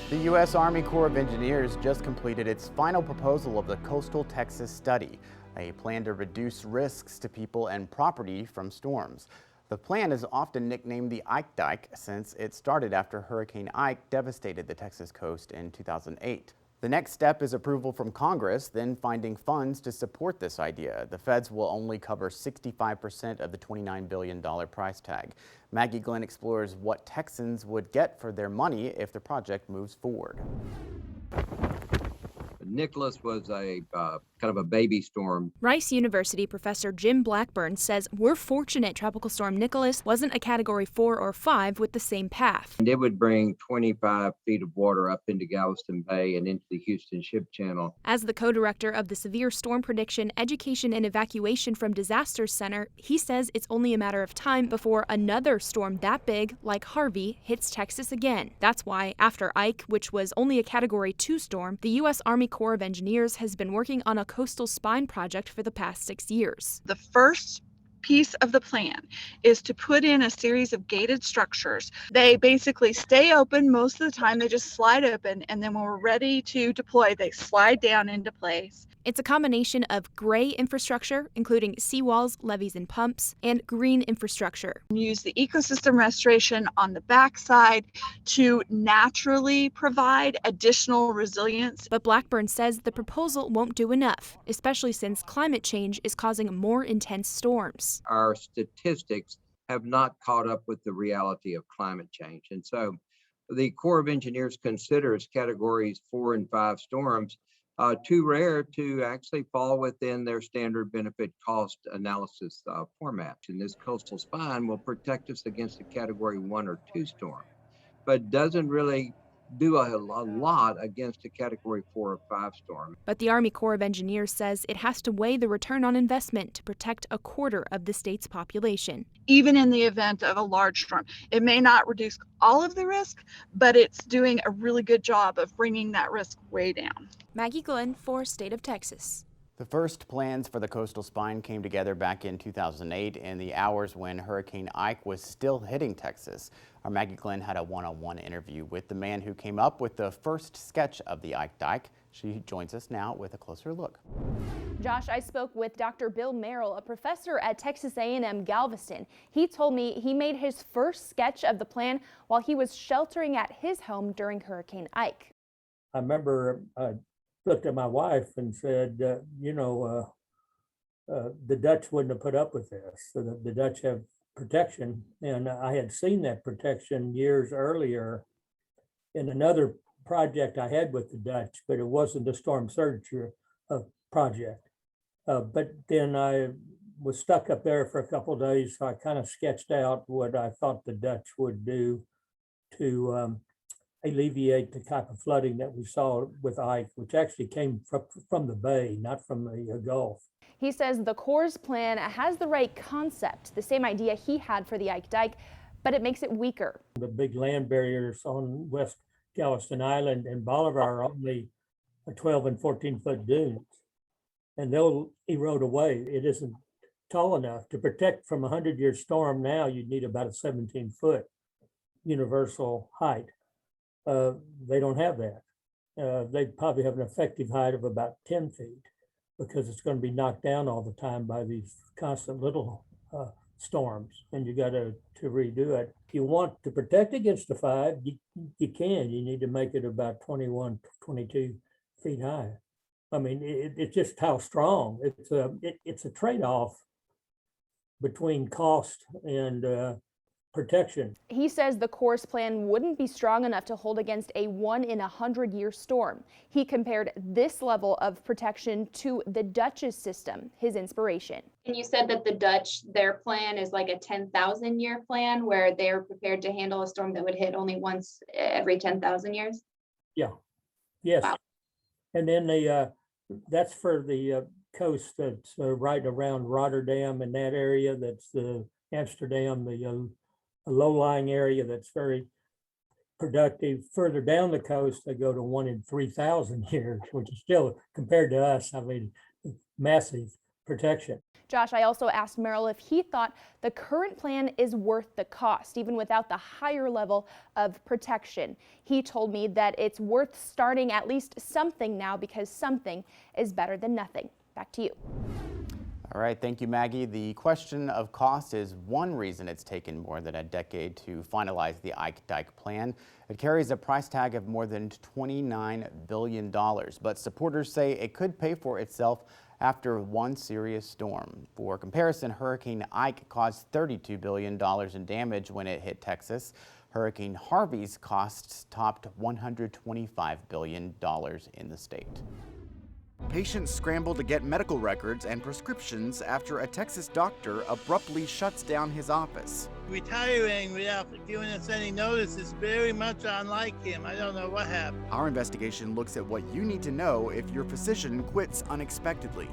The U.S. Army Corps of Engineers just completed its final proposal of the Coastal Texas Study, a plan to reduce risks to people and property from storms. The plan is often nicknamed the Ike Dike since it started after Hurricane Ike devastated the Texas coast in 2008. The next step is approval from Congress, then finding funds to support this idea. The feds will only cover 65% of the $29 billion price tag. Maggie Glenn explores what Texans would get for their money if the project moves forward. Nicholas was a kind of a baby storm. Rice University professor Jim Blackburn says we're fortunate Tropical Storm Nicholas wasn't a Category 4 or 5 with the same path. And it would bring 25 feet of water up into Galveston Bay and into the Houston Ship Channel. As the co-director of the Severe Storm Prediction, Education, and Evacuation from Disasters Center, he says it's only a matter of time before another storm that big, like Harvey, hits Texas again. That's why, after Ike, which was only a Category 2 storm, the U.S. Army Corps of Engineers has been working on a coastal spine project for the past 6 years. The first piece of the plan is to put in a series of gated structures. They basically stay open most of the time. They just slide open, and then when we're ready to deploy, they slide down into place. It's a combination of gray infrastructure, including seawalls, levees, and pumps, and green infrastructure. Use the ecosystem restoration on the backside to naturally provide additional resilience. But Blackburn says the proposal won't do enough, especially since climate change is causing more intense storms. Our statistics have not caught up with the reality of climate change. And so the Corps of Engineers considers categories 4 and 5 storms too rare to actually fall within their standard benefit cost analysis format. And this coastal spine will protect us against a Category 1 or 2 storm, but doesn't really do a lot against a Category 4 or 5 storm. But the Army Corps of Engineers says it has to weigh the return on investment to protect a quarter of the state's population. Even in the event of a large storm, it may not reduce all of the risk, but it's doing a really good job of bringing that risk way down. Maggie Glenn for State of Texas. The first plans for the coastal spine came together back in 2008 in the hours when Hurricane Ike was still hitting Texas. Our Maggie Glenn had a one-on-one interview with the man who came up with the first sketch of the Ike Dike. She joins us now with a closer look. Josh, I spoke with Dr. Bill Merrill, a professor at Texas A&M Galveston. He told me he made his first sketch of the plan while he was sheltering at his home during Hurricane Ike. I remember looked at my wife and said, the Dutch wouldn't have put up with this. So the Dutch have protection. And I had seen that protection years earlier in another project I had with the Dutch, but it wasn't a storm surge project. But then I was stuck up there for a couple of days. So I kind of sketched out what I thought the Dutch would do to alleviate the type of flooding that we saw with Ike, which actually came from the bay, not from the Gulf. He says the Corps' plan has the right concept, the same idea he had for the Ike Dike, but it makes it weaker. The big land barriers on West Galveston Island and Bolivar are only 12 and 14-foot dunes, and they'll erode away. It isn't tall enough to protect from a 100-year storm. Now you'd need about a 17-foot universal height. They don't have that. They probably have an effective height of about 10 feet because it's going to be knocked down all the time by these constant little storms, and you got to redo it. If you want to protect against the 5, you can. You need to make it about 21, 22 feet high. I mean, it's just how strong. It's a trade-off between cost and protection. He says the Corps' plan wouldn't be strong enough to hold against a 1 in 100-year storm. He compared this level of protection to the Dutch's system, his inspiration. And you said that the Dutch, their plan is like a 10,000-year plan where they're prepared to handle a storm that would hit only once every 10,000 years? Yeah. Yes. Wow. And then that's for the coast that's right around Rotterdam and that area. That's Amsterdam, the low-lying area that's very productive. Further down the coast, they go to 1 in 3,000 years, which is still, compared to us, I mean, massive. protection. Josh, I also asked Merrill if he thought the current plan is worth the cost, even without the higher level of protection. He told me that it's worth starting at least something now because something is better than nothing. Back to you. All right, thank you, Maggie. The question of cost is one reason it's taken more than a decade to finalize the Ike Dike plan. It carries a price tag of more than $29 billion, but supporters say it could pay for itself after one serious storm. For comparison, Hurricane Ike caused $32 billion in damage when it hit Texas. Hurricane Harvey's costs topped $125 billion in the state. Patients scramble to get medical records and prescriptions after a Texas doctor abruptly shuts down his office. Retiring without giving us any notice is very much unlike him. I don't know what happened. Our investigation looks at what you need to know if your physician quits unexpectedly.